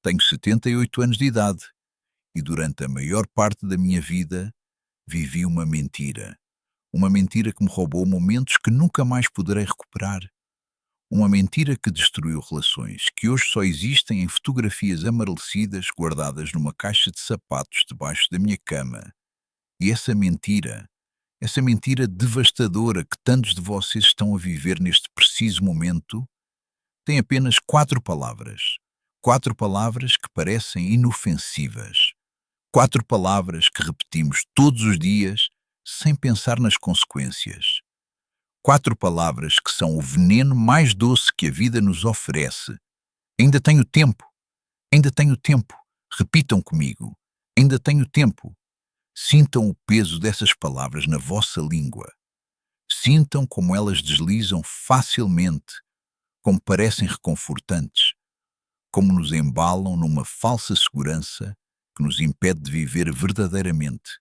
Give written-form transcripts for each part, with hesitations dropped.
Tenho 78 anos de idade e durante a maior parte da minha vida vivi uma mentira. Uma mentira que me roubou momentos que nunca mais poderei recuperar. Uma mentira que destruiu relações que hoje só existem em fotografias amarelecidas guardadas numa caixa de sapatos debaixo da minha cama. E essa mentira devastadora que tantos de vocês estão a viver neste preciso momento, tem apenas 4 palavras. 4 palavras que parecem inofensivas. 4 palavras que repetimos todos os dias sem pensar nas consequências. 4 palavras que são o veneno mais doce que a vida nos oferece. Ainda tenho tempo. Ainda tenho tempo. Repitam comigo. Ainda tenho tempo. Sintam o peso dessas palavras na vossa língua. Sintam como elas deslizam facilmente, como parecem reconfortantes, como nos embalam numa falsa segurança que nos impede de viver verdadeiramente.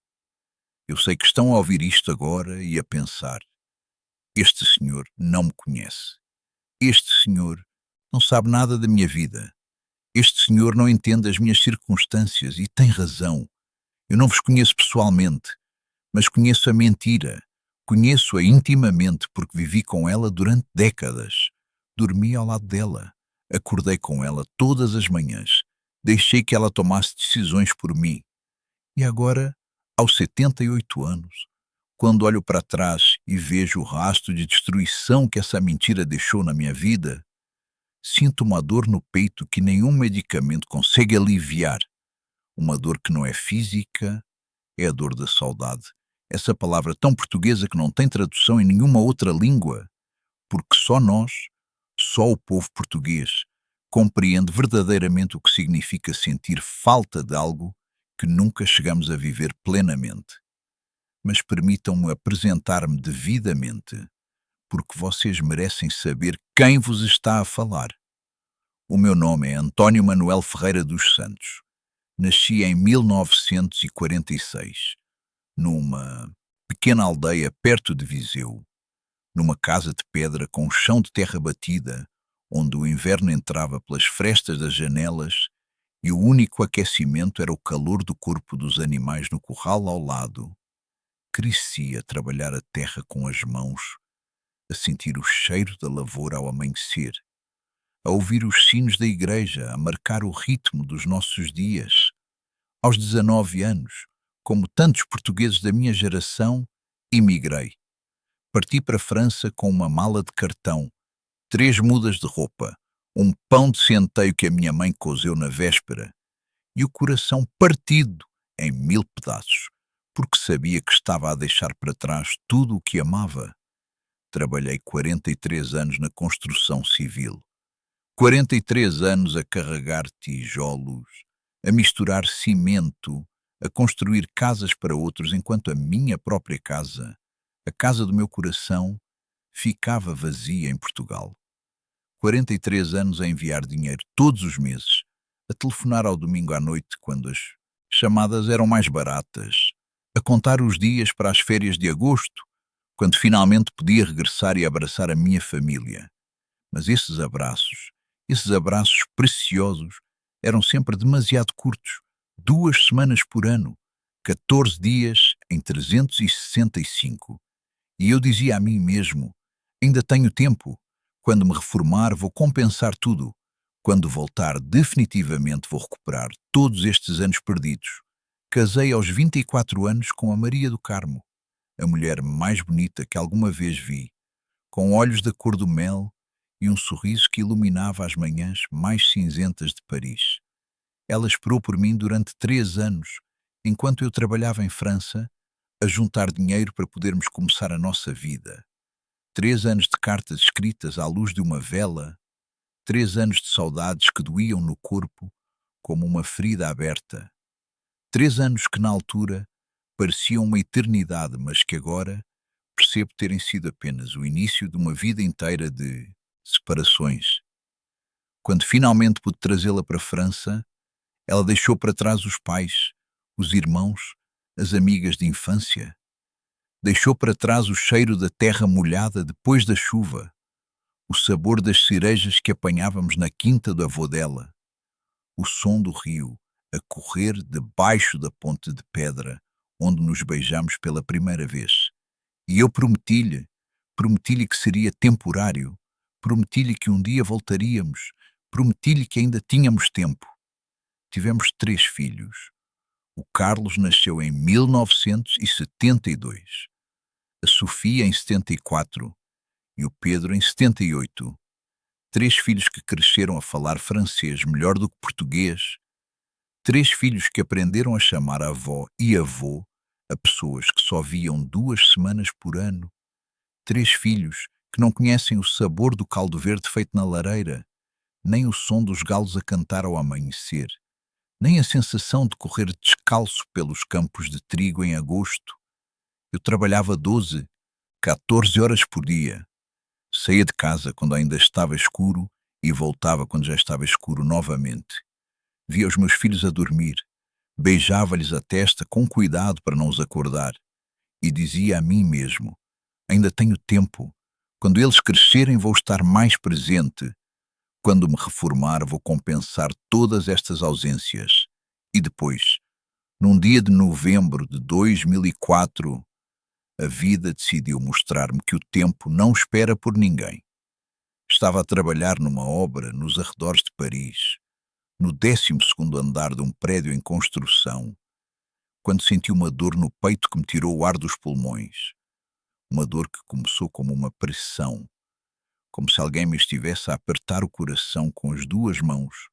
Eu sei que estão a ouvir isto agora e a pensar: este senhor não me conhece. Este senhor não sabe nada da minha vida. Este senhor não entende as minhas circunstâncias e tem razão. Eu não vos conheço pessoalmente, mas conheço a mentira. Conheço-a intimamente porque vivi com ela durante décadas. Dormi ao lado dela. Acordei com ela todas as manhãs. Deixei que ela tomasse decisões por mim. E agora, aos 78 anos, quando olho para trás e vejo o rastro de destruição que essa mentira deixou na minha vida, sinto uma dor no peito que nenhum medicamento consegue aliviar. Uma dor que não é física, é a dor da saudade. Essa palavra tão portuguesa que não tem tradução em nenhuma outra língua, porque só o povo português, compreende verdadeiramente o que significa sentir falta de algo que nunca chegamos a viver plenamente. Mas permitam-me apresentar-me devidamente, porque vocês merecem saber quem vos está a falar. O meu nome é António Manuel Ferreira dos Santos. Nasci em 1946, numa pequena aldeia perto de Viseu, numa casa de pedra com um chão de terra batida, onde o inverno entrava pelas frestas das janelas e o único aquecimento era o calor do corpo dos animais no curral ao lado. Cresci a trabalhar a terra com as mãos, a sentir o cheiro da lavoura ao amanhecer, a ouvir os sinos da igreja a marcar o ritmo dos nossos dias. Aos 19 anos, como tantos portugueses da minha geração, emigrei. Parti para a França com uma mala de cartão, 3 mudas de roupa, um pão de centeio que a minha mãe cozeu na véspera e o coração partido em 1000 pedaços, porque sabia que estava a deixar para trás tudo o que amava. Trabalhei 43 anos na construção civil, 43 anos a carregar tijolos, a misturar cimento, a construir casas para outros, enquanto a minha própria casa, a casa do meu coração, ficava vazia em Portugal. 43 anos a enviar dinheiro todos os meses, a telefonar ao domingo à noite quando as chamadas eram mais baratas, a contar os dias para as férias de agosto, quando finalmente podia regressar e abraçar a minha família. Mas esses abraços preciosos, eram sempre demasiado curtos, 2 semanas por ano, 14 dias em 365. E eu dizia a mim mesmo: ainda tenho tempo. Quando me reformar, vou compensar tudo. Quando voltar, definitivamente vou recuperar todos estes anos perdidos. Casei aos 24 anos com a Maria do Carmo, a mulher mais bonita que alguma vez vi, com olhos da cor do mel e um sorriso que iluminava as manhãs mais cinzentas de Paris. Ela esperou por mim durante 3 anos, enquanto eu trabalhava em França, a juntar dinheiro para podermos começar a nossa vida. 3 anos de cartas escritas à luz de uma vela, 3 anos de saudades que doíam no corpo como uma ferida aberta. 3 anos que na altura pareciam uma eternidade, mas que agora percebo terem sido apenas o início de uma vida inteira de separações. Quando finalmente pude trazê-la para a França, ela deixou para trás os pais, os irmãos, as amigas de infância. Deixou para trás o cheiro da terra molhada depois da chuva, o sabor das cerejas que apanhávamos na quinta do avô dela, o som do rio a correr debaixo da ponte de pedra onde nos beijamos pela primeira vez. E eu prometi-lhe que seria temporário, prometi-lhe que um dia voltaríamos, prometi-lhe que ainda tínhamos tempo. Tivemos 3 filhos. O Carlos nasceu em 1972, a Sofia em 74 e o Pedro em 78. 3 filhos que cresceram a falar francês melhor do que português. 3 filhos que aprenderam a chamar avó e avô a pessoas que só viam 2 semanas por ano. 3 filhos que não conhecem o sabor do caldo verde feito na lareira, nem o som dos galos a cantar ao amanhecer, nem a sensação de correr descalço pelos campos de trigo em agosto. Eu trabalhava 12, 14 horas por dia. Saía de casa quando ainda estava escuro e voltava quando já estava escuro novamente. Via os meus filhos a dormir, beijava-lhes a testa com cuidado para não os acordar e dizia a mim mesmo: ainda tenho tempo. Quando eles crescerem vou estar mais presente. Quando me reformar vou compensar todas estas ausências. E depois, num dia de novembro de 2004, a vida decidiu mostrar-me que o tempo não espera por ninguém. Estava a trabalhar numa obra nos arredores de Paris, no 12º andar de um prédio em construção, quando senti uma dor no peito que me tirou o ar dos pulmões. Uma dor que começou como uma pressão, como se alguém me estivesse a apertar o coração com as 2 mãos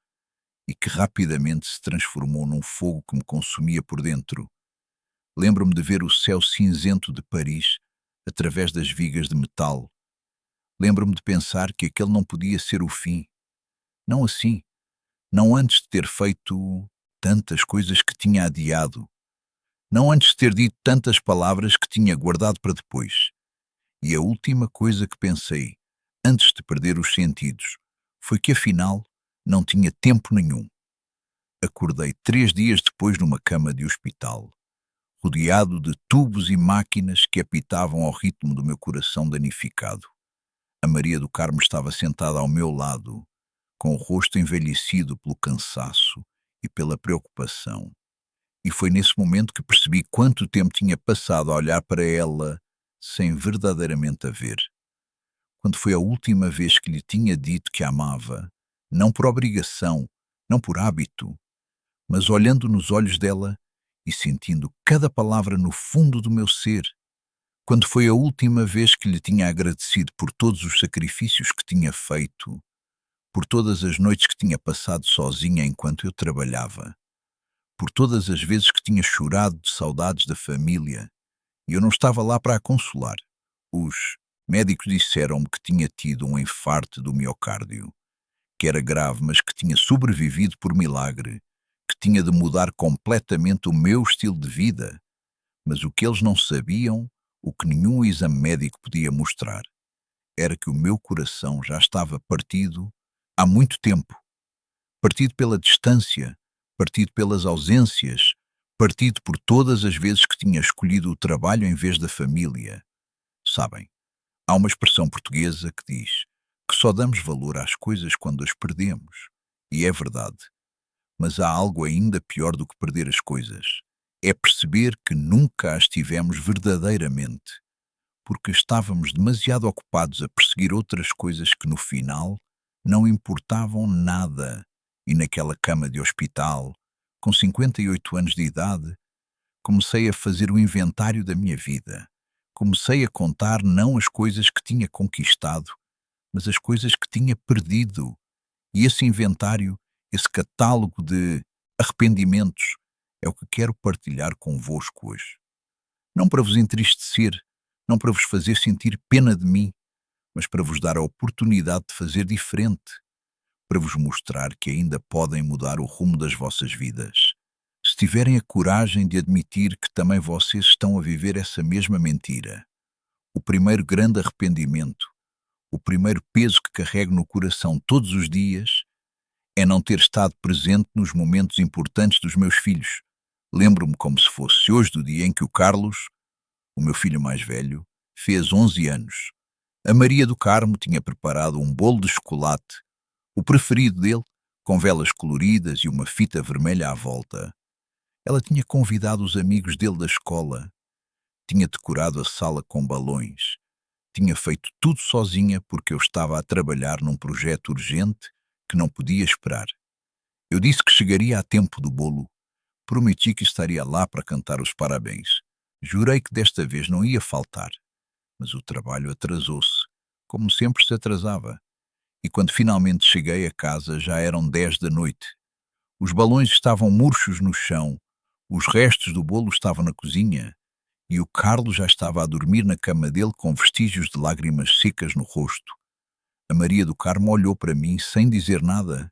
e que rapidamente se transformou num fogo que me consumia por dentro. Lembro-me de ver o céu cinzento de Paris através das vigas de metal. Lembro-me de pensar que aquele não podia ser o fim. Não assim, não antes de ter feito tantas coisas que tinha adiado. Não antes de ter dito tantas palavras que tinha guardado para depois. E a última coisa que pensei, antes de perder os sentidos, foi que afinal não tinha tempo nenhum. Acordei 3 dias depois numa cama de hospital, rodeado de tubos e máquinas que apitavam ao ritmo do meu coração danificado. A Maria do Carmo estava sentada ao meu lado, com o rosto envelhecido pelo cansaço e pela preocupação. E foi nesse momento que percebi quanto tempo tinha passado a olhar para ela sem verdadeiramente a ver. Quando foi a última vez que lhe tinha dito que a amava, não por obrigação, não por hábito, mas olhando nos olhos dela e sentindo cada palavra no fundo do meu ser. Quando foi a última vez que lhe tinha agradecido por todos os sacrifícios que tinha feito, por todas as noites que tinha passado sozinha enquanto eu trabalhava, por todas as vezes que tinha chorado de saudades da família, e eu não estava lá para a consolar. Os médicos disseram-me que tinha tido um infarto do miocárdio, que era grave, mas que tinha sobrevivido por milagre, que tinha de mudar completamente o meu estilo de vida. Mas o que eles não sabiam, o que nenhum exame médico podia mostrar, era que o meu coração já estava partido há muito tempo. Partido pela distância, partido pelas ausências, partido por todas as vezes que tinha escolhido o trabalho em vez da família. Sabem, há uma expressão portuguesa que diz que só damos valor às coisas quando as perdemos. E é verdade. Mas há algo ainda pior do que perder as coisas. É perceber que nunca as tivemos verdadeiramente, porque estávamos demasiado ocupados a perseguir outras coisas que no final não importavam nada. E naquela cama de hospital, com 58 anos de idade, comecei a fazer o inventário da minha vida. Comecei a contar não as coisas que tinha conquistado, mas as coisas que tinha perdido. E esse inventário, esse catálogo de arrependimentos, é o que quero partilhar convosco hoje. Não para vos entristecer, não para vos fazer sentir pena de mim, mas para vos dar a oportunidade de fazer diferente, para vos mostrar que ainda podem mudar o rumo das vossas vidas. Se tiverem a coragem de admitir que também vocês estão a viver essa mesma mentira. O primeiro grande arrependimento, o primeiro peso que carrego no coração todos os dias, é não ter estado presente nos momentos importantes dos meus filhos. Lembro-me como se fosse hoje do dia em que o Carlos, o meu filho mais velho, fez 11 anos. A Maria do Carmo tinha preparado um bolo de chocolate, o preferido dele, com velas coloridas e uma fita vermelha à volta. Ela tinha convidado os amigos dele da escola, tinha decorado a sala com balões, tinha feito tudo sozinha porque eu estava a trabalhar num projeto urgente que não podia esperar. Eu disse que chegaria a tempo do bolo, prometi que estaria lá para cantar os parabéns. Jurei que desta vez não ia faltar, mas o trabalho atrasou-se, como sempre se atrasava. E quando finalmente cheguei a casa já eram 10 da noite. Os balões estavam murchos no chão, os restos do bolo estavam na cozinha e o Carlos já estava a dormir na cama dele com vestígios de lágrimas secas no rosto. A Maria do Carmo olhou para mim sem dizer nada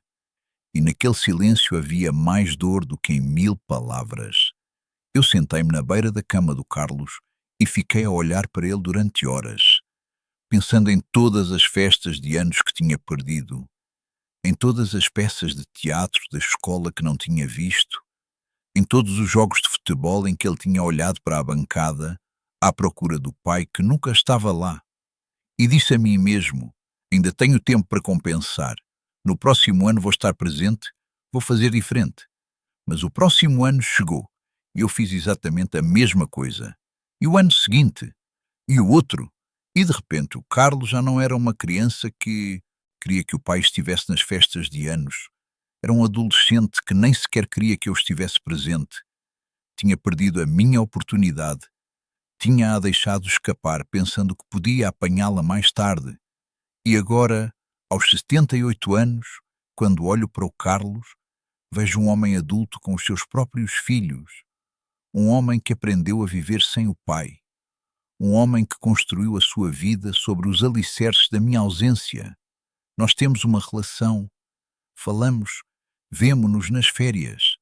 e naquele silêncio havia mais dor do que em 1000 palavras. Eu sentei-me na beira da cama do Carlos e fiquei a olhar para ele durante horas, pensando em todas as festas de anos que tinha perdido, em todas as peças de teatro da escola que não tinha visto, em todos os jogos de futebol em que ele tinha olhado para a bancada à procura do pai que nunca estava lá. E disse a mim mesmo: ainda tenho tempo para compensar. No próximo ano vou estar presente, vou fazer diferente. Mas o próximo ano chegou e eu fiz exatamente a mesma coisa. E o ano seguinte, e o outro, e de repente o Carlos já não era uma criança que queria que o pai estivesse nas festas de anos. Era um adolescente que nem sequer queria que eu estivesse presente. Tinha perdido a minha oportunidade. Tinha-a deixado escapar pensando que podia apanhá-la mais tarde. E agora, aos 78 anos, quando olho para o Carlos, vejo um homem adulto com os seus próprios filhos. Um homem que aprendeu a viver sem o pai. Um homem que construiu a sua vida sobre os alicerces da minha ausência. Nós temos uma relação, falamos, vemo-nos nas férias,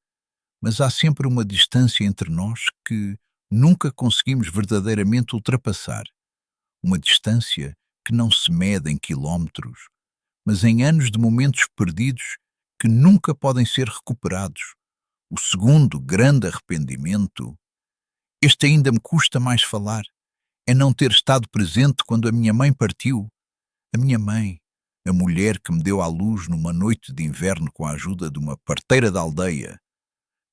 mas há sempre uma distância entre nós que nunca conseguimos verdadeiramente ultrapassar. Uma distância que não se mede em quilómetros, mas em anos de momentos perdidos que nunca podem ser recuperados. O segundo grande arrependimento, este ainda me custa mais falar, é não ter estado presente quando a minha mãe partiu. A minha mãe, a mulher que me deu à luz numa noite de inverno com a ajuda de uma parteira da aldeia,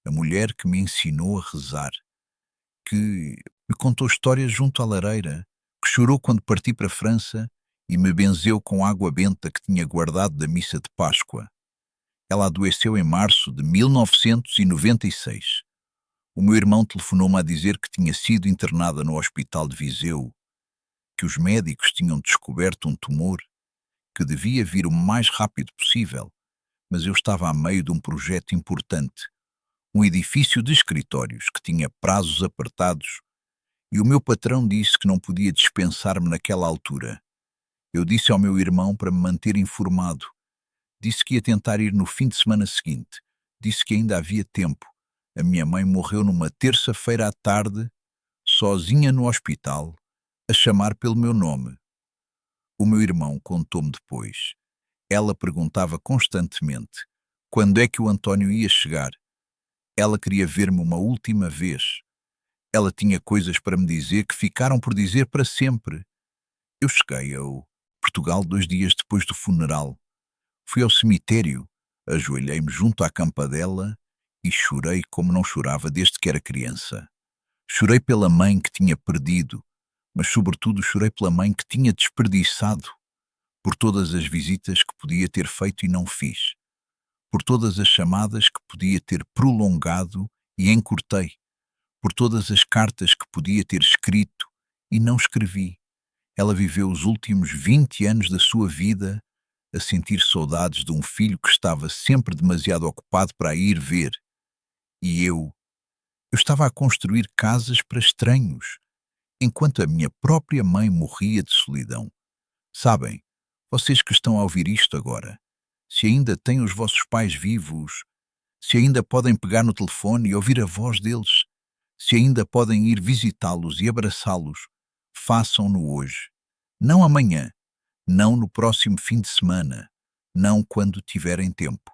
a mulher que me ensinou a rezar, que me contou histórias junto à lareira, que chorou quando parti para a França e me benzeu com água benta que tinha guardado da missa de Páscoa. Ela adoeceu em março de 1996. O meu irmão telefonou-me a dizer que tinha sido internada no hospital de Viseu, que os médicos tinham descoberto um tumor, que devia vir o mais rápido possível, mas eu estava a meio de um projeto importante, um edifício de escritórios que tinha prazos apertados, e o meu patrão disse que não podia dispensar-me naquela altura. Eu disse ao meu irmão para me manter informado. Disse que ia tentar ir no fim de semana seguinte. Disse que ainda havia tempo. A minha mãe morreu numa terça-feira à tarde, sozinha no hospital, a chamar pelo meu nome. O meu irmão contou-me depois. Ela perguntava constantemente quando é que o António ia chegar. Ela queria ver-me uma última vez. Ela tinha coisas para me dizer que ficaram por dizer para sempre. Eu cheguei ao Portugal 2 dias depois do funeral. Fui ao cemitério, ajoelhei-me junto à campa dela e chorei como não chorava desde que era criança. Chorei pela mãe que tinha perdido, mas sobretudo chorei pela mãe que tinha desperdiçado, por todas as visitas que podia ter feito e não fiz, por todas as chamadas que podia ter prolongado e encurtei, por todas as cartas que podia ter escrito e não escrevi. Ela viveu os últimos 20 anos da sua vida a sentir saudades de um filho que estava sempre demasiado ocupado para a ir ver. E eu estava a construir casas para estranhos, enquanto a minha própria mãe morria de solidão. Sabem, vocês que estão a ouvir isto agora, se ainda têm os vossos pais vivos, se ainda podem pegar no telefone e ouvir a voz deles, se ainda podem ir visitá-los e abraçá-los, façam-no hoje. Não amanhã, não no próximo fim de semana, não quando tiverem tempo.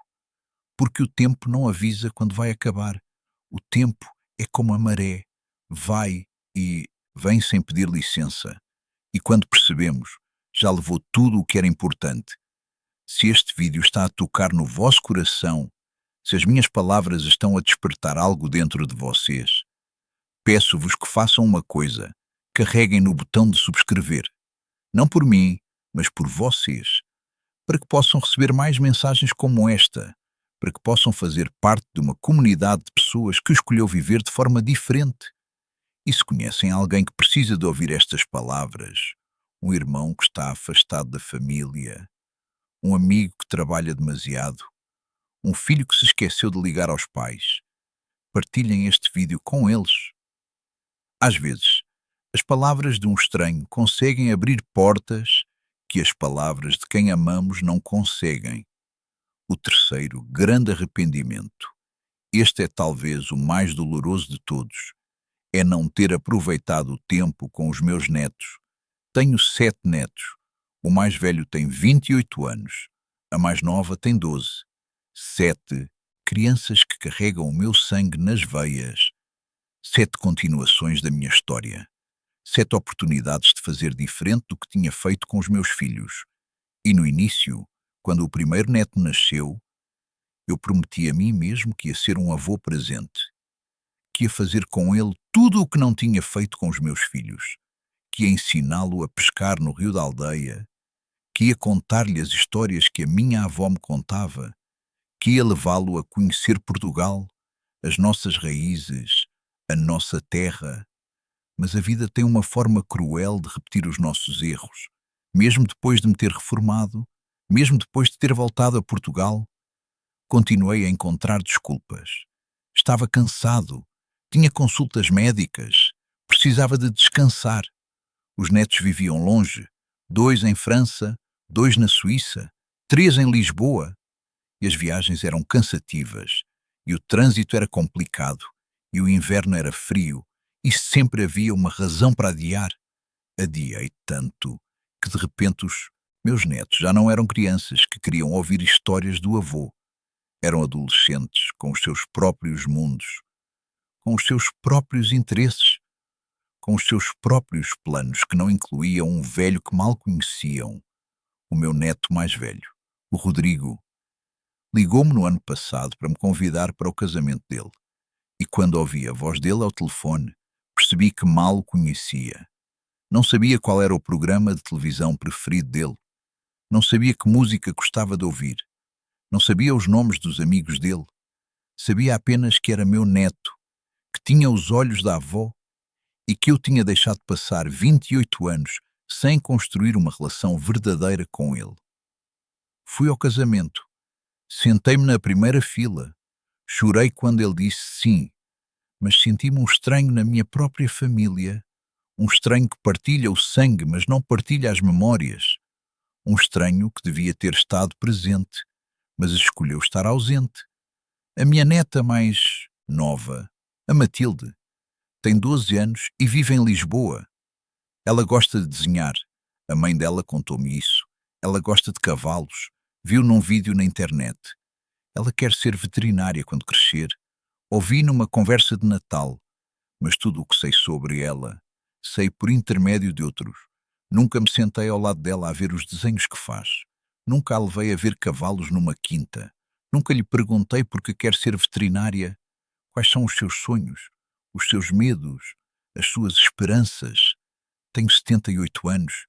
Porque o tempo não avisa quando vai acabar. O tempo é como a maré, vai e vem sem pedir licença. E quando percebemos, já levou tudo o que era importante. Se este vídeo está a tocar no vosso coração, se as minhas palavras estão a despertar algo dentro de vocês, peço-vos que façam uma coisa: carreguem no botão de subscrever. Não por mim, mas por vocês, para que possam receber mais mensagens como esta, para que possam fazer parte de uma comunidade de pessoas que escolheu viver de forma diferente. E se conhecem alguém que precisa de ouvir estas palavras, um irmão que está afastado da família, um amigo que trabalha demasiado, um filho que se esqueceu de ligar aos pais, partilhem este vídeo com eles. Às vezes, as palavras de um estranho conseguem abrir portas que as palavras de quem amamos não conseguem. O terceiro grande arrependimento, este é talvez o mais doloroso de todos, é não ter aproveitado o tempo com os meus netos. Tenho 7 netos. O mais velho tem 28 anos. A mais nova tem 12. 7 crianças que carregam o meu sangue nas veias. 7 continuações da minha história. 7 oportunidades de fazer diferente do que tinha feito com os meus filhos. E no início, quando o primeiro neto nasceu, eu prometi a mim mesmo que ia ser um avô presente, que ia fazer com ele tudo o que não tinha feito com os meus filhos, que ia ensiná-lo a pescar no rio da aldeia, que ia contar-lhe as histórias que a minha avó me contava, que ia levá-lo a conhecer Portugal, as nossas raízes, a nossa terra. Mas a vida tem uma forma cruel de repetir os nossos erros. Mesmo depois de me ter reformado, mesmo depois de ter voltado a Portugal, continuei a encontrar desculpas. Estava cansado, tinha consultas médicas, precisava de descansar. Os netos viviam longe, 2 em França, 2 na Suíça, 3 em Lisboa, e as viagens eram cansativas, e o trânsito era complicado, e o inverno era frio, e sempre havia uma razão para adiar. Adiei tanto que de repente os meus netos já não eram crianças que queriam ouvir histórias do avô. Eram adolescentes com os seus próprios mundos, com os seus próprios interesses, com os seus próprios planos que não incluíam um velho que mal conheciam. O meu neto mais velho, o Rodrigo, ligou-me no ano passado para me convidar para o casamento dele. E quando ouvi a voz dele ao telefone, percebi que mal o conhecia. Não sabia qual era o programa de televisão preferido dele. Não sabia que música gostava de ouvir. Não sabia os nomes dos amigos dele. Sabia apenas que era meu neto, que tinha os olhos da avó e que eu tinha deixado passar 28 anos sem construir uma relação verdadeira com ele. Fui ao casamento. Sentei-me na primeira fila. Chorei quando ele disse sim, mas senti-me um estranho na minha própria família, um estranho que partilha o sangue, mas não partilha as memórias, um estranho que devia ter estado presente, mas escolheu estar ausente. A minha neta mais nova, a Matilde, tem 12 anos e vive em Lisboa. Ela gosta de desenhar. A mãe dela contou-me isso. Ela gosta de cavalos. Viu num vídeo na internet. Ela quer ser veterinária quando crescer. Ouvi numa conversa de Natal. Mas tudo o que sei sobre ela, sei por intermédio de outros. Nunca me sentei ao lado dela a ver os desenhos que faz. Nunca a levei a ver cavalos numa quinta. Nunca lhe perguntei por que quer ser veterinária. Quais são os seus sonhos, os seus medos, as suas esperanças? Tenho 78 anos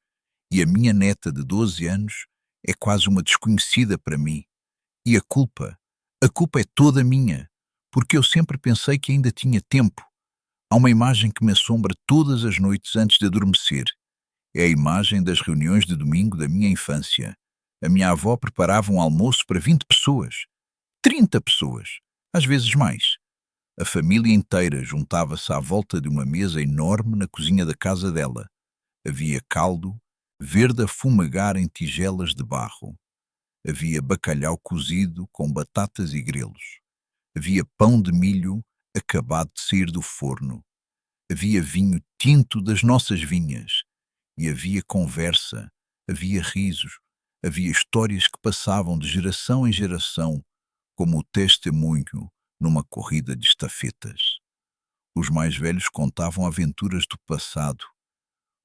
e a minha neta de 12 anos é quase uma desconhecida para mim. E a culpa é toda minha, porque eu sempre pensei que ainda tinha tempo. Há uma imagem que me assombra todas as noites antes de adormecer. É a imagem das reuniões de domingo da minha infância. A minha avó preparava um almoço para 20 pessoas, 30 pessoas, às vezes mais. A família inteira juntava-se à volta de uma mesa enorme na cozinha da casa dela. Havia caldo, verde a fumegar em tigelas de barro. Havia bacalhau cozido com batatas e grelos. Havia pão de milho acabado de sair do forno. Havia vinho tinto das nossas vinhas. E havia conversa, havia risos, havia histórias que passavam de geração em geração, como o testemunho numa corrida de estafetas. Os mais velhos contavam aventuras do passado.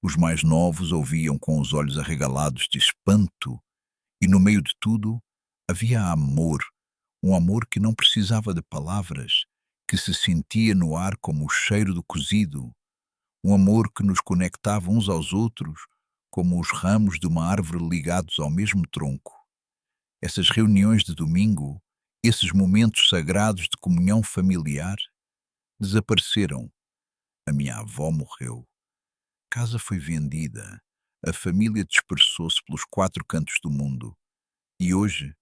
Os mais novos ouviam com os olhos arregalados de espanto E no meio de tudo havia amor, um amor que não precisava de palavras, que se sentia no ar como o cheiro do cozido, um amor que nos conectava uns aos outros como os ramos de uma árvore ligados ao mesmo tronco. Essas reuniões de domingo, esses momentos sagrados de comunhão familiar, desapareceram. A minha avó morreu, a casa foi vendida, a família dispersou-se pelos quatro cantos do mundo. E hoje,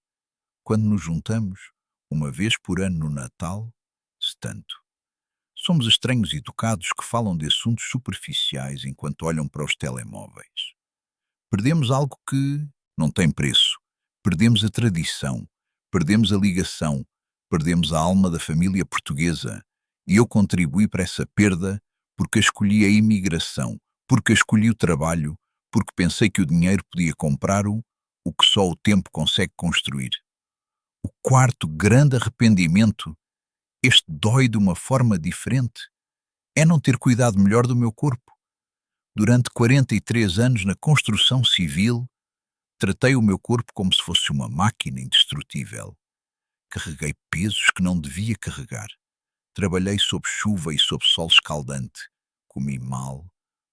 quando nos juntamos, uma vez por ano no Natal, se tanto. Somos estranhos educados que falam de assuntos superficiais enquanto olham para os telemóveis. Perdemos algo que não tem preço. Perdemos a tradição, perdemos a ligação, perdemos a alma da família portuguesa. E eu contribuí para essa perda porque escolhi a imigração, porque escolhi o trabalho, porque pensei que o dinheiro podia comprar o que só o tempo consegue construir. O quarto grande arrependimento, este dói de uma forma diferente, é não ter cuidado melhor do meu corpo. Durante 43 anos na construção civil, tratei o meu corpo como se fosse uma máquina indestrutível. Carreguei pesos que não devia carregar. Trabalhei sob chuva e sob sol escaldante. Comi mal,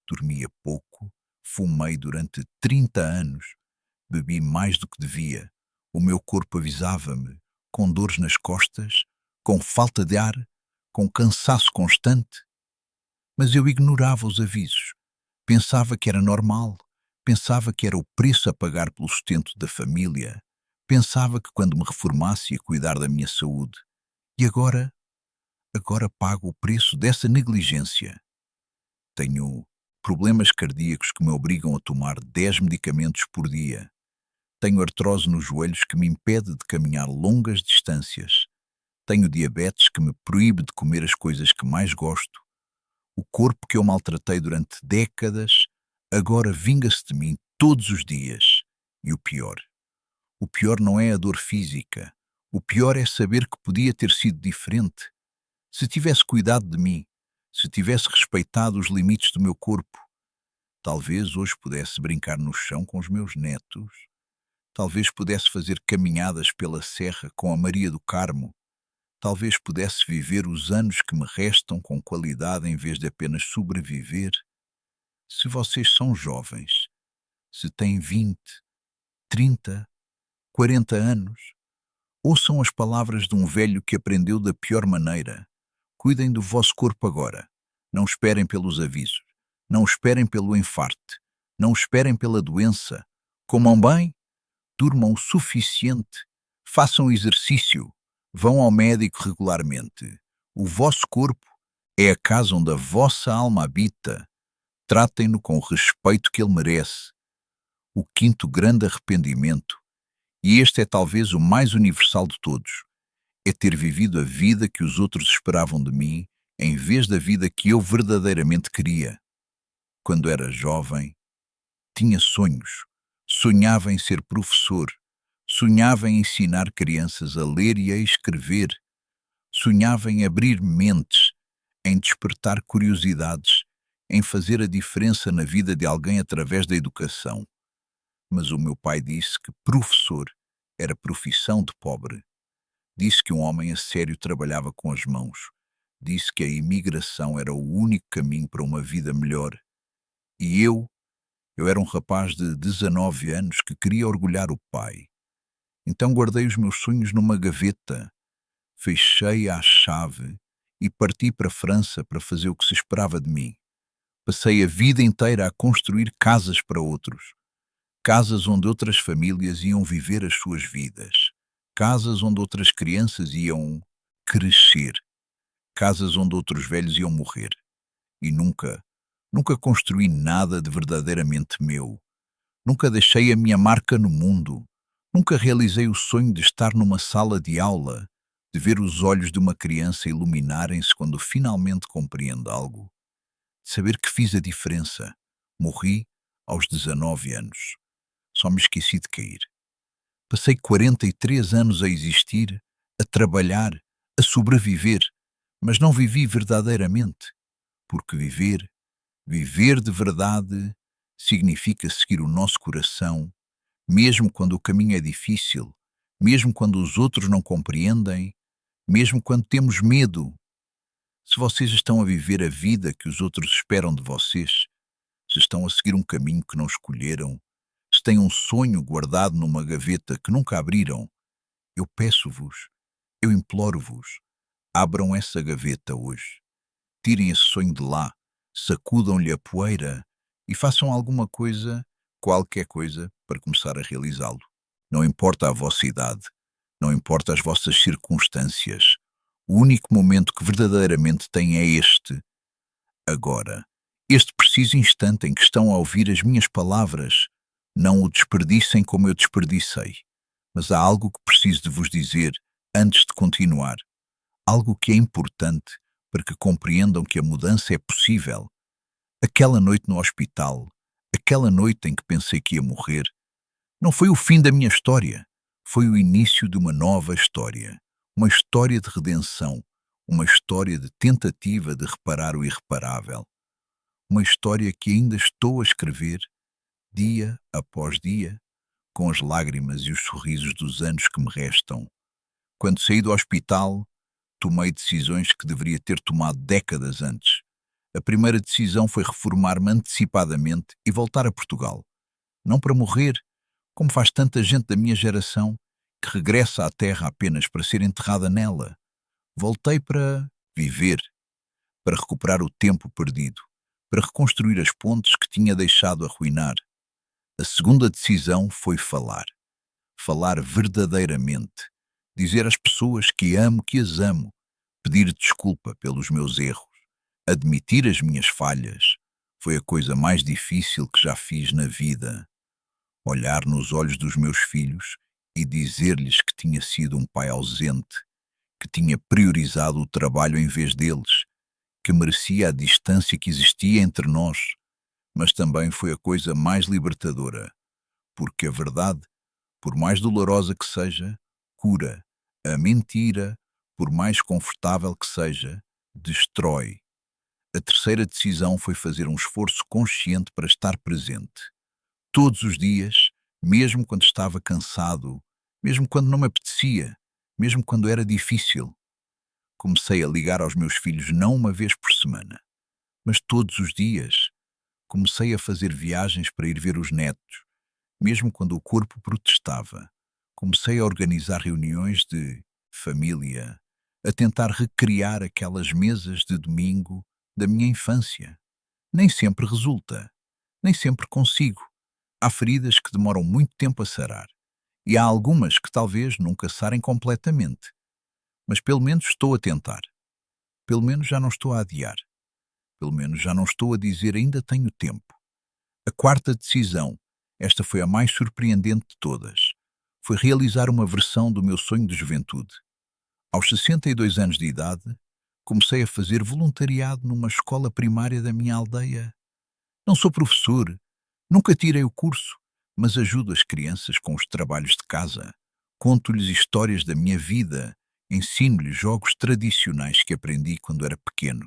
dormia pouco, fumei durante 30 anos, bebi mais do que devia. O meu corpo avisava-me, com dores nas costas, com falta de ar, com cansaço constante. Mas eu ignorava os avisos. Pensava que era normal. Pensava que era o preço a pagar pelo sustento da família. Pensava que quando me reformasse ia cuidar da minha saúde. E agora pago o preço dessa negligência. Tenho problemas cardíacos que me obrigam a tomar 10 medicamentos por dia. Tenho artrose nos joelhos que me impede de caminhar longas distâncias. Tenho diabetes que me proíbe de comer as coisas que mais gosto. O corpo que eu maltratei durante décadas agora vinga-se de mim todos os dias. E o pior não é a dor física. O pior é saber que podia ter sido diferente. Se tivesse cuidado de mim, se tivesse respeitado os limites do meu corpo, talvez hoje pudesse brincar no chão com os meus netos. Talvez pudesse fazer caminhadas pela serra com a Maria do Carmo. Talvez pudesse viver os anos que me restam com qualidade em vez de apenas sobreviver. Se vocês são jovens, se têm 20, 30, 40 anos, ouçam as palavras de um velho que aprendeu da pior maneira. Cuidem do vosso corpo agora. Não esperem pelos avisos. Não esperem pelo infarte. Não esperem pela doença. Comam bem, durmam o suficiente, façam exercício, vão ao médico regularmente. O vosso corpo é a casa onde a vossa alma habita. Tratem-no com o respeito que ele merece. O quinto grande arrependimento, e este é talvez o mais universal de todos, é ter vivido a vida que os outros esperavam de mim, em vez da vida que eu verdadeiramente queria. Quando era jovem, tinha sonhos. Sonhava em ser professor. Sonhava em ensinar crianças a ler e a escrever. Sonhava em abrir mentes, em despertar curiosidades, em fazer a diferença na vida de alguém através da educação. Mas o meu pai disse que professor era profissão de pobre. Disse que um homem a sério trabalhava com as mãos. Disse que a imigração era o único caminho para uma vida melhor. E eu era um rapaz de 19 anos que queria orgulhar o pai. Então guardei os meus sonhos numa gaveta, fechei à chave e parti para a França para fazer o que se esperava de mim. Passei a vida inteira a construir casas para outros. Casas onde outras famílias iam viver as suas vidas. Casas onde outras crianças iam crescer. Casas onde outros velhos iam morrer. E nunca construí nada de verdadeiramente meu. Nunca deixei a minha marca no mundo. Nunca realizei o sonho de estar numa sala de aula, de ver os olhos de uma criança iluminarem-se quando finalmente compreende algo. De saber que fiz a diferença. Morri aos 19 anos. Só me esqueci de cair. Passei 43 anos a existir, a trabalhar, a sobreviver, mas não vivi verdadeiramente. Porque viver de verdade, significa seguir o nosso coração, mesmo quando o caminho é difícil, mesmo quando os outros não compreendem, mesmo quando temos medo. Se vocês estão a viver a vida que os outros esperam de vocês, se estão a seguir um caminho que não escolheram, se têm um sonho guardado numa gaveta que nunca abriram, eu peço-vos, eu imploro-vos, abram essa gaveta hoje. Tirem esse sonho de lá, sacudam-lhe a poeira e façam alguma coisa, qualquer coisa, para começar a realizá-lo. Não importa a vossa idade, não importa as vossas circunstâncias. O único momento que verdadeiramente têm é este, agora. Este preciso instante em que estão a ouvir as minhas palavras. Não o desperdicem como eu desperdicei. Mas há algo que preciso de vos dizer antes de continuar. Algo que é importante para que compreendam que a mudança é possível. Aquela noite no hospital, aquela noite em que pensei que ia morrer, não foi o fim da minha história, foi o início de uma nova história. Uma história de redenção, uma história de tentativa de reparar o irreparável. Uma história que ainda estou a escrever, dia após dia, com as lágrimas e os sorrisos dos anos que me restam. Quando saí do hospital, tomei decisões que deveria ter tomado décadas antes. A primeira decisão foi reformar-me antecipadamente e voltar a Portugal. Não para morrer, como faz tanta gente da minha geração, que regressa à terra apenas para ser enterrada nela. Voltei para viver, para recuperar o tempo perdido, para reconstruir as pontes que tinha deixado arruinar. A segunda decisão foi falar. Falar verdadeiramente. Dizer às pessoas que amo, que as amo. Pedir desculpa pelos meus erros. Admitir as minhas falhas. Foi a coisa mais difícil que já fiz na vida. Olhar nos olhos dos meus filhos e dizer-lhes que tinha sido um pai ausente, que tinha priorizado o trabalho em vez deles, que merecia a distância que existia entre nós, mas também foi a coisa mais libertadora, porque a verdade, por mais dolorosa que seja, cura. A mentira, por mais confortável que seja, destrói. A terceira decisão foi fazer um esforço consciente para estar presente. Todos os dias, mesmo quando estava cansado, mesmo quando não me apetecia, mesmo quando era difícil. Comecei a ligar aos meus filhos não uma vez por semana, mas todos os dias. Comecei a fazer viagens para ir ver os netos, mesmo quando o corpo protestava. Comecei a organizar reuniões de família, a tentar recriar aquelas mesas de domingo da minha infância. Nem sempre resulta, nem sempre consigo. Há feridas que demoram muito tempo a sarar, e há algumas que talvez nunca sarem completamente. Mas pelo menos estou a tentar. Pelo menos já não estou a adiar. Pelo menos já não estou a dizer ainda tenho tempo. A quarta decisão, esta foi a mais surpreendente de todas, foi realizar uma versão do meu sonho de juventude. Aos 62 anos de idade, comecei a fazer voluntariado numa escola primária da minha aldeia. Não sou professor, nunca tirei o curso, mas ajudo as crianças com os trabalhos de casa. Conto-lhes histórias da minha vida, ensino-lhes jogos tradicionais que aprendi quando era pequeno.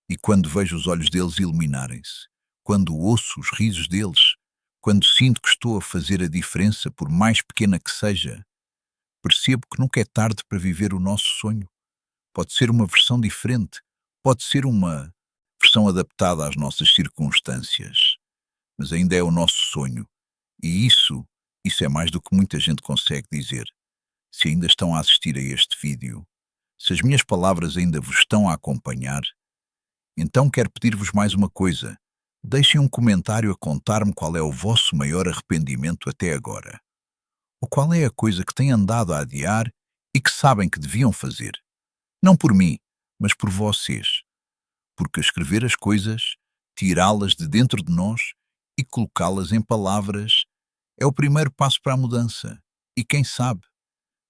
E quando vejo os olhos deles iluminarem-se, quando ouço os risos deles, quando sinto que estou a fazer a diferença, por mais pequena que seja, percebo que nunca é tarde para viver o nosso sonho. Pode ser uma versão diferente, pode ser uma versão adaptada às nossas circunstâncias, mas ainda é o nosso sonho. E isso é mais do que muita gente consegue dizer. Se ainda estão a assistir a este vídeo, se as minhas palavras ainda vos estão a acompanhar, então quero pedir-vos mais uma coisa. Deixem um comentário a contar-me qual é o vosso maior arrependimento até agora. Ou qual é a coisa que têm andado a adiar e que sabem que deviam fazer. Não por mim, mas por vocês. Porque escrever as coisas, tirá-las de dentro de nós e colocá-las em palavras é o primeiro passo para a mudança. E quem sabe,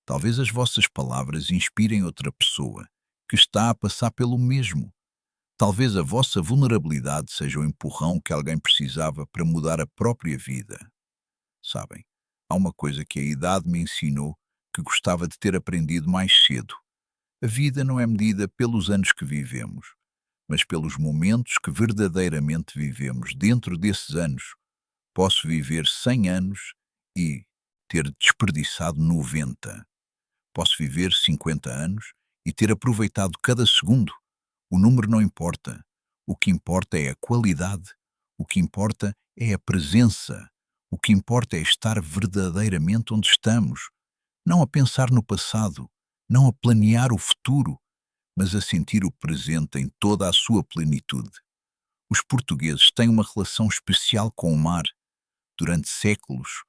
talvez as vossas palavras inspirem outra pessoa que está a passar pelo mesmo. Talvez a vossa vulnerabilidade seja o empurrão que alguém precisava para mudar a própria vida. Sabem, há uma coisa que a idade me ensinou que gostava de ter aprendido mais cedo. A vida não é medida pelos anos que vivemos, mas pelos momentos que verdadeiramente vivemos dentro desses anos. Posso viver 100 anos e ter desperdiçado 90. Posso viver 50 anos e ter aproveitado cada segundo. O número não importa. O que importa é a qualidade. O que importa é a presença. O que importa é estar verdadeiramente onde estamos, não a pensar no passado, não a planear o futuro, mas a sentir o presente em toda a sua plenitude. Os portugueses têm uma relação especial com o mar. Durante séculos,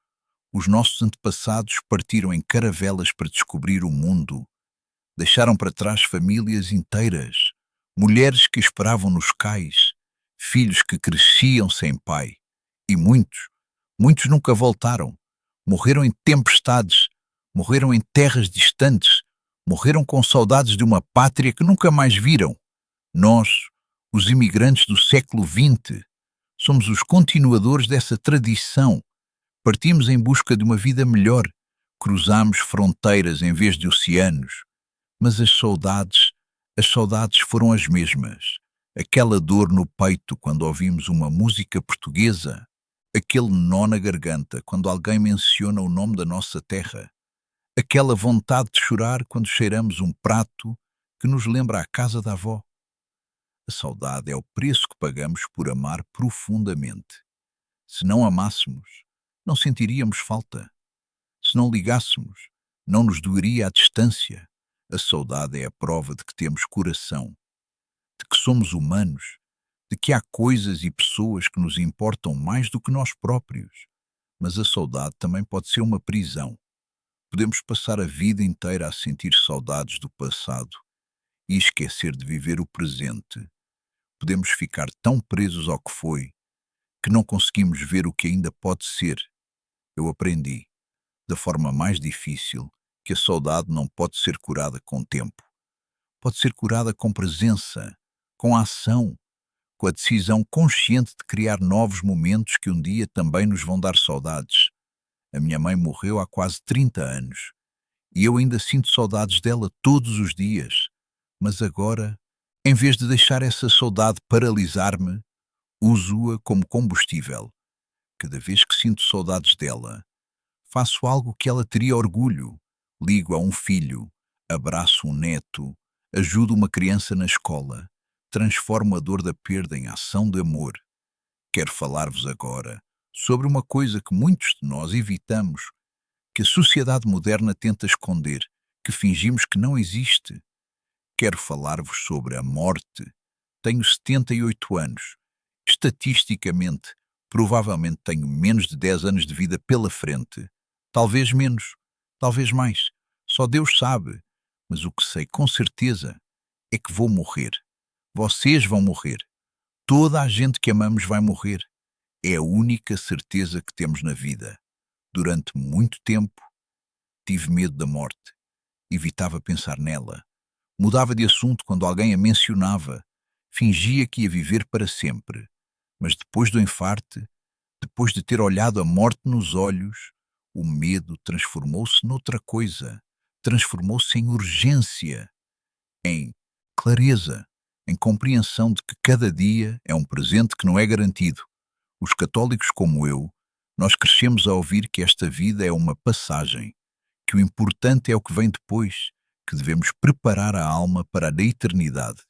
os nossos antepassados partiram em caravelas para descobrir o mundo. Deixaram para trás famílias inteiras, mulheres que esperavam nos cais, filhos que cresciam sem pai. E muitos nunca voltaram. Morreram em tempestades, morreram em terras distantes, morreram com saudades de uma pátria que nunca mais viram. Nós, os imigrantes do século XX, somos os continuadores dessa tradição. Partimos em busca de uma vida melhor, cruzamos fronteiras em vez de oceanos. Mas as saudades foram as mesmas. Aquela dor no peito quando ouvimos uma música portuguesa, aquele nó na garganta quando alguém menciona o nome da nossa terra, aquela vontade de chorar quando cheiramos um prato que nos lembra a casa da avó. A saudade é o preço que pagamos por amar profundamente. Se não amássemos, não sentiríamos falta. Se não ligássemos, não nos doeria a distância. A saudade é a prova de que temos coração, de que somos humanos, de que há coisas e pessoas que nos importam mais do que nós próprios. Mas a saudade também pode ser uma prisão. Podemos passar a vida inteira a sentir saudades do passado e esquecer de viver o presente. Podemos ficar tão presos ao que foi que não conseguimos ver o que ainda pode ser. Eu aprendi, da forma mais difícil, que a saudade não pode ser curada com tempo. Pode ser curada com presença, com ação, com a decisão consciente de criar novos momentos que um dia também nos vão dar saudades. A minha mãe morreu há quase 30 anos e eu ainda sinto saudades dela todos os dias. Mas agora, em vez de deixar essa saudade paralisar-me, uso-a como combustível. Cada vez que sinto saudades dela, faço algo que ela teria orgulho. Ligo a um filho, abraço um neto, ajudo uma criança na escola, transformo a dor da perda em ação de amor. Quero falar-vos agora sobre uma coisa que muitos de nós evitamos, que a sociedade moderna tenta esconder, que fingimos que não existe. Quero falar-vos sobre a morte. Tenho 78 anos. Estatisticamente, provavelmente tenho menos de 10 anos de vida pela frente. Talvez menos, talvez mais. Só Deus sabe. Mas o que sei com certeza é que vou morrer. Vocês vão morrer. Toda a gente que amamos vai morrer. É a única certeza que temos na vida. Durante muito tempo, tive medo da morte. Evitava pensar nela. Mudava de assunto quando alguém a mencionava. Fingia que ia viver para sempre. Mas depois do enfarte, depois de ter olhado a morte nos olhos, o medo transformou-se noutra coisa. Transformou-se em urgência, em clareza, em compreensão de que cada dia é um presente que não é garantido. Os católicos como eu, nós crescemos a ouvir que esta vida é uma passagem, que o importante é o que vem depois, que devemos preparar a alma para a da eternidade.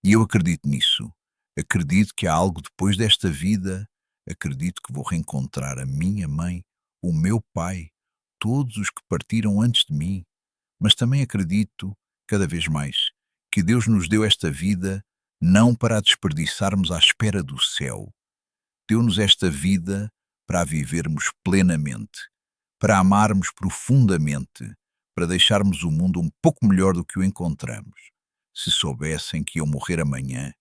E eu acredito nisso. Acredito que há algo depois desta vida. Acredito que vou reencontrar a minha mãe, o meu pai, todos os que partiram antes de mim. Mas também acredito, cada vez mais, que Deus nos deu esta vida não para a desperdiçarmos à espera do céu. Deu-nos esta vida para a vivermos plenamente, para a amarmos profundamente, para deixarmos o mundo um pouco melhor do que o encontramos. Se soubessem que iam morrer amanhã,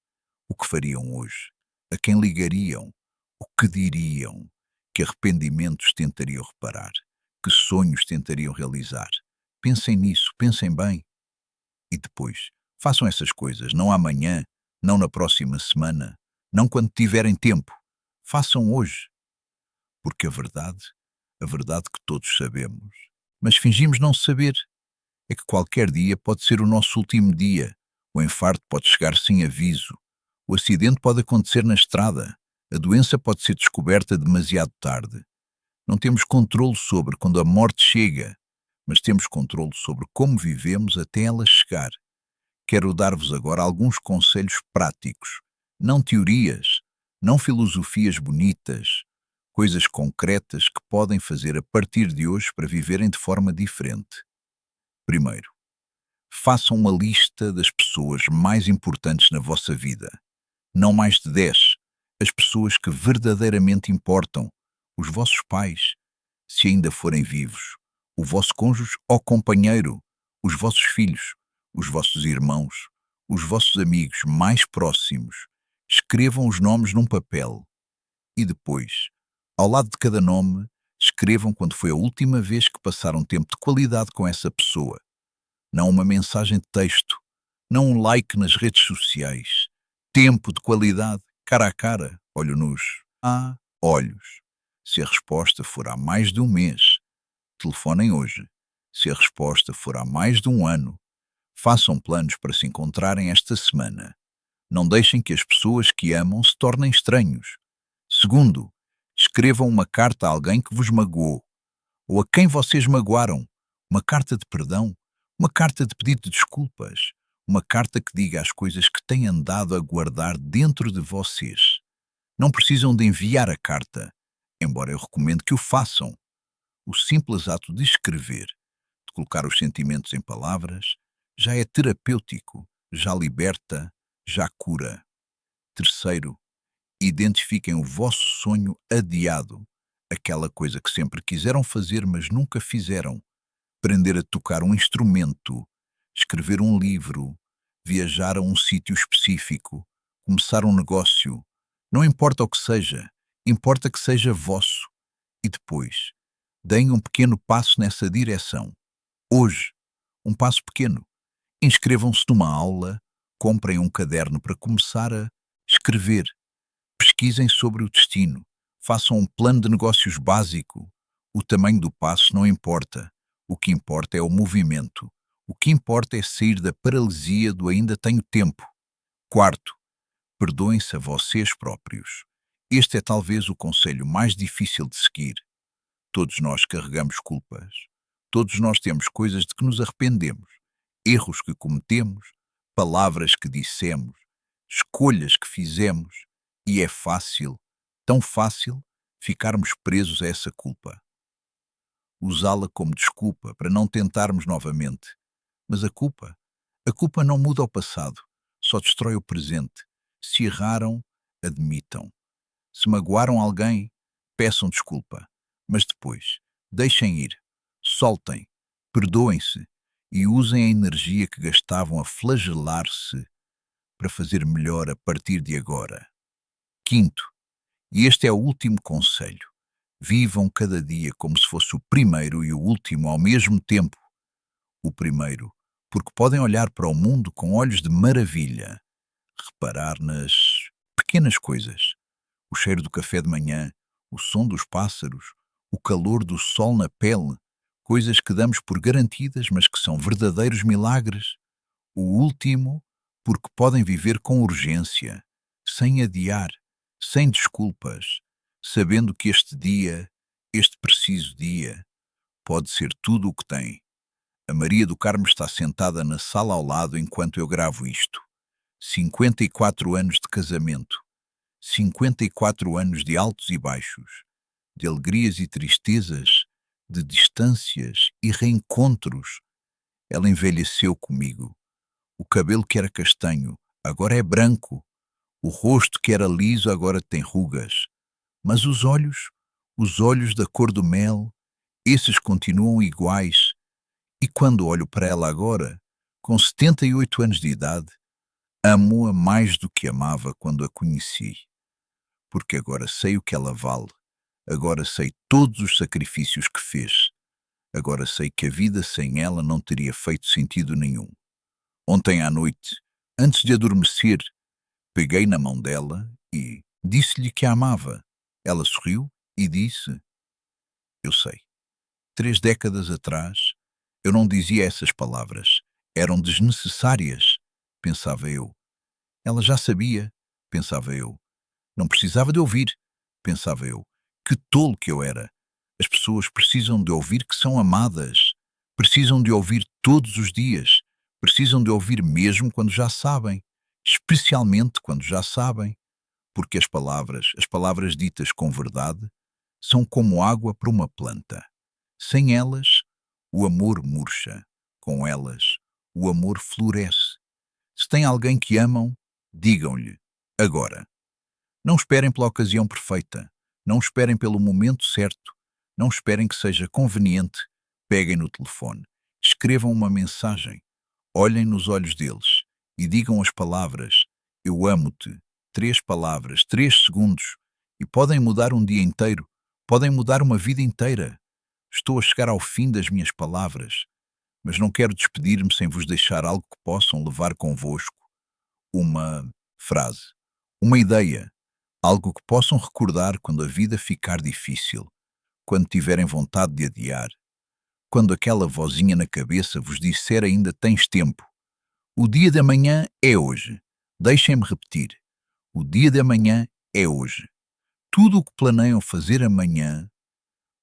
o que fariam hoje? A quem ligariam? O que diriam? Que arrependimentos tentariam reparar? Que sonhos tentariam realizar? Pensem nisso, pensem bem. E depois, façam essas coisas, não amanhã, não na próxima semana, não quando tiverem tempo. Façam hoje. Porque a verdade que todos sabemos, mas fingimos não saber, é que qualquer dia pode ser o nosso último dia. O infarto pode chegar sem aviso. O acidente pode acontecer na estrada. A doença pode ser descoberta demasiado tarde. Não temos controle sobre quando a morte chega, mas temos controle sobre como vivemos até ela chegar. Quero dar-vos agora alguns conselhos práticos, não teorias, não filosofias bonitas, coisas concretas que podem fazer a partir de hoje para viverem de forma diferente. Primeiro, façam uma lista das pessoas mais importantes na vossa vida. Não mais de 10. As pessoas que verdadeiramente importam. Os vossos pais, se ainda forem vivos. O vosso cônjuge ou companheiro. Os vossos filhos. Os vossos irmãos. Os vossos amigos mais próximos. Escrevam os nomes num papel. E depois, ao lado de cada nome, escrevam quando foi a última vez que passaram tempo de qualidade com essa pessoa. Não uma mensagem de texto. Não um like nas redes sociais. Tempo de qualidade, cara a cara, olho-nos olhos. Se a resposta for há mais de um mês, telefonem hoje. Se a resposta for há mais de um ano, façam planos para se encontrarem esta semana. Não deixem que as pessoas que amam se tornem estranhos. Segundo, escrevam uma carta a alguém que vos magoou, ou a quem vocês magoaram, uma carta de perdão, uma carta de pedido de desculpas, uma carta que diga as coisas que têm andado a guardar dentro de vocês. Não precisam de enviar a carta, embora eu recomendo que o façam. O simples ato de escrever, de colocar os sentimentos em palavras, já é terapêutico, já liberta, já cura. Terceiro, identifiquem o vosso sonho adiado, aquela coisa que sempre quiseram fazer, mas nunca fizeram. Aprender a tocar um instrumento, escrever um livro, viajar a um sítio específico, começar um negócio. Não importa o que seja, importa que seja vosso. E depois, deem um pequeno passo nessa direção. Hoje, um passo pequeno. Inscrevam-se numa aula, comprem um caderno para começar a escrever. Pesquisem sobre o destino, façam um plano de negócios básico. O tamanho do passo não importa. O que importa é o movimento. O que importa é sair da paralisia do ainda tenho tempo. Quarto, perdoem-se a vocês próprios. Este é talvez o conselho mais difícil de seguir. Todos nós carregamos culpas. Todos nós temos coisas de que nos arrependemos, erros que cometemos, palavras que dissemos, escolhas que fizemos, e é fácil, tão fácil, ficarmos presos a essa culpa. Usá-la como desculpa para não tentarmos novamente. Mas a culpa não muda o passado, só destrói o presente. Se erraram, admitam. Se magoaram alguém, peçam desculpa. Mas depois, deixem ir, soltem, perdoem-se e usem a energia que gastavam a flagelar-se para fazer melhor a partir de agora. Quinto, e este é o último conselho, vivam cada dia como se fosse o primeiro e o último ao mesmo tempo. O primeiro, porque podem olhar para o mundo com olhos de maravilha, reparar nas pequenas coisas, o cheiro do café de manhã, o som dos pássaros, o calor do sol na pele, coisas que damos por garantidas, mas que são verdadeiros milagres. O último, porque podem viver com urgência, sem adiar, sem desculpas, sabendo que este dia, este preciso dia, pode ser tudo o que tem. A Maria do Carmo está sentada na sala ao lado enquanto eu gravo isto. 54 anos de casamento. 54 anos de altos e baixos, de alegrias e tristezas, de distâncias e reencontros. Ela envelheceu comigo. O cabelo que era castanho, agora é branco. O rosto que era liso, agora tem rugas. Mas os olhos da cor do mel, esses continuam iguais. E quando olho para ela agora, com 78 anos de idade, amo-a mais do que amava quando a conheci. Porque agora sei o que ela vale. Agora sei todos os sacrifícios que fez. Agora sei que a vida sem ela não teria feito sentido nenhum. Ontem à noite, antes de adormecer, peguei na mão dela e disse-lhe que a amava. Ela sorriu e disse: Eu sei. 3 décadas atrás, eu não dizia essas palavras. Eram desnecessárias, pensava eu. Ela já sabia, pensava eu. Não precisava de ouvir, pensava eu. Que tolo que eu era. As pessoas precisam de ouvir que são amadas, precisam de ouvir todos os dias, precisam de ouvir mesmo quando já sabem, especialmente quando já sabem, porque as palavras ditas com verdade, são como água para uma planta. Sem elas, o amor murcha. Com elas, o amor floresce. Se tem alguém que amam, digam-lhe, agora. Não esperem pela ocasião perfeita. Não esperem pelo momento certo. Não esperem que seja conveniente. Peguem no telefone. Escrevam uma mensagem. Olhem nos olhos deles e digam as palavras eu amo-te. 3 palavras, 3 segundos. E podem mudar um dia inteiro. Podem mudar uma vida inteira. Estou a chegar ao fim das minhas palavras, mas não quero despedir-me sem vos deixar algo que possam levar convosco. Uma frase, uma ideia, algo que possam recordar quando a vida ficar difícil, quando tiverem vontade de adiar, quando aquela vozinha na cabeça vos disser ainda tens tempo. O dia de amanhã é hoje. Deixem-me repetir. O dia de amanhã é hoje. Tudo o que planeiam fazer amanhã,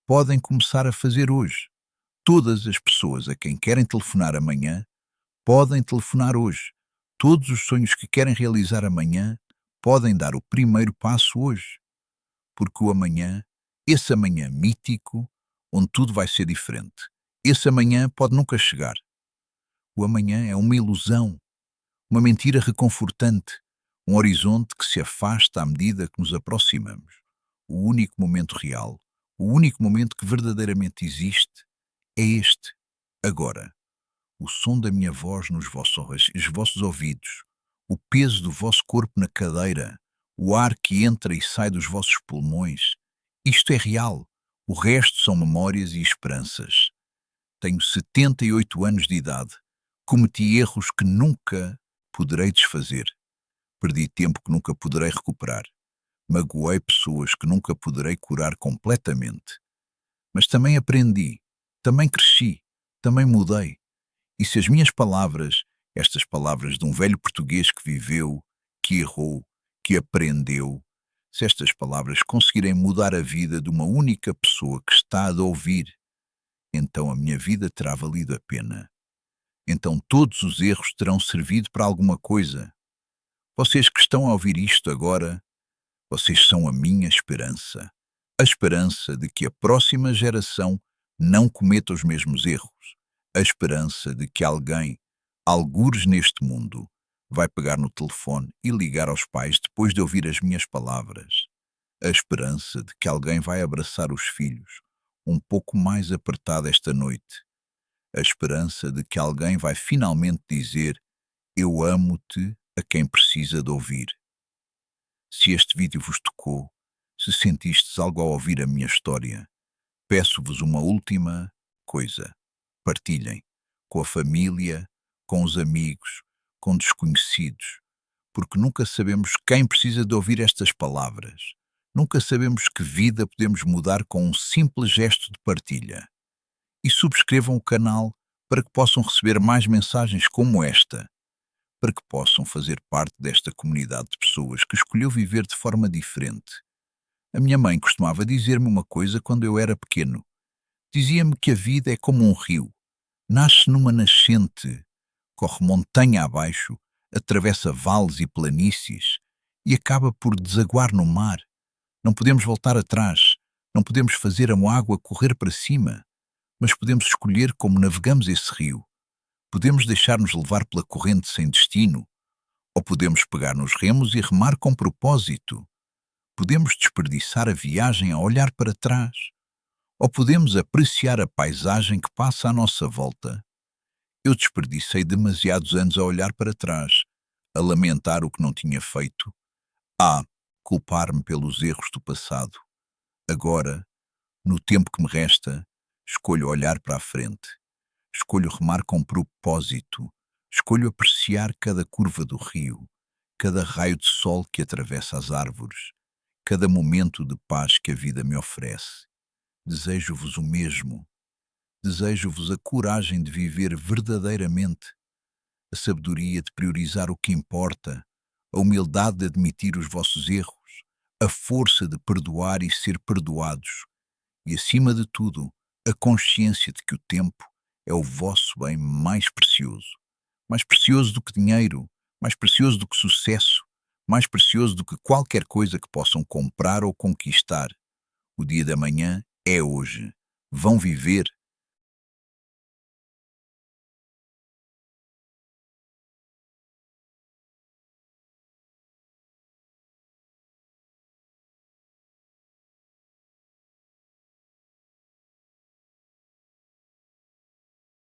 podem começar a fazer hoje. Todas as pessoas a quem querem telefonar amanhã, podem telefonar hoje. Todos os sonhos que querem realizar amanhã, podem dar o primeiro passo hoje. Porque o amanhã, esse amanhã mítico, onde tudo vai ser diferente, esse amanhã pode nunca chegar. O amanhã é uma ilusão, uma mentira reconfortante, um horizonte que se afasta à medida que nos aproximamos. O único momento real, o único momento que verdadeiramente existe, é este, agora. O som da minha voz nos vossos ouvidos, o peso do vosso corpo na cadeira, o ar que entra e sai dos vossos pulmões. Isto é real. O resto são memórias e esperanças. Tenho 78 anos de idade. Cometi erros que nunca poderei desfazer. Perdi tempo que nunca poderei recuperar. Magoei pessoas que nunca poderei curar completamente. Mas também aprendi, também cresci, também mudei. E se as minhas palavras, estas palavras de um velho português que viveu, que errou, que aprendeu, se estas palavras conseguirem mudar a vida de uma única pessoa que está a ouvir, então a minha vida terá valido a pena. Então todos os erros terão servido para alguma coisa. Vocês que estão a ouvir isto agora, vocês são a minha esperança. A esperança de que a próxima geração não cometa os mesmos erros. A esperança de que alguém, algures neste mundo, vai pegar no telefone e ligar aos pais depois de ouvir as minhas palavras. A esperança de que alguém vai abraçar os filhos um pouco mais apertado esta noite. A esperança de que alguém vai finalmente dizer eu amo-te a quem precisa de ouvir. Se este vídeo vos tocou, se sentistes algo ao ouvir a minha história, peço-vos uma última coisa. Partilhem com a família, com os amigos, com desconhecidos, porque nunca sabemos quem precisa de ouvir estas palavras. Nunca sabemos que vida podemos mudar com um simples gesto de partilha. E subscrevam o canal para que possam receber mais mensagens como esta, para que possam fazer parte desta comunidade de pessoas que escolheu viver de forma diferente. A minha mãe costumava dizer-me uma coisa quando eu era pequeno. Dizia-me que a vida é como um rio. Nasce numa nascente, corre montanha abaixo, atravessa vales e planícies e acaba por desaguar no mar. Não podemos voltar atrás, não podemos fazer a água correr para cima, mas podemos escolher como navegamos esse rio. Podemos deixar-nos levar pela corrente sem destino, ou podemos pegar nos remos e remar com propósito. Podemos desperdiçar a viagem a olhar para trás, ou podemos apreciar a paisagem que passa à nossa volta. Eu desperdicei demasiados anos a olhar para trás, a lamentar o que não tinha feito, a culpar-me pelos erros do passado. Agora, no tempo que me resta, escolho olhar para a frente. Escolho remar com propósito. Escolho apreciar cada curva do rio, cada raio de sol que atravessa as árvores, cada momento de paz que a vida me oferece. Desejo-vos o mesmo. Desejo-vos a coragem de viver verdadeiramente, a sabedoria de priorizar o que importa, a humildade de admitir os vossos erros, a força de perdoar e ser perdoados, e, acima de tudo, a consciência de que o tempo é o vosso bem mais precioso do que dinheiro, mais precioso do que sucesso, mais precioso do que qualquer coisa que possam comprar ou conquistar. O dia da manhã é hoje. Vão viver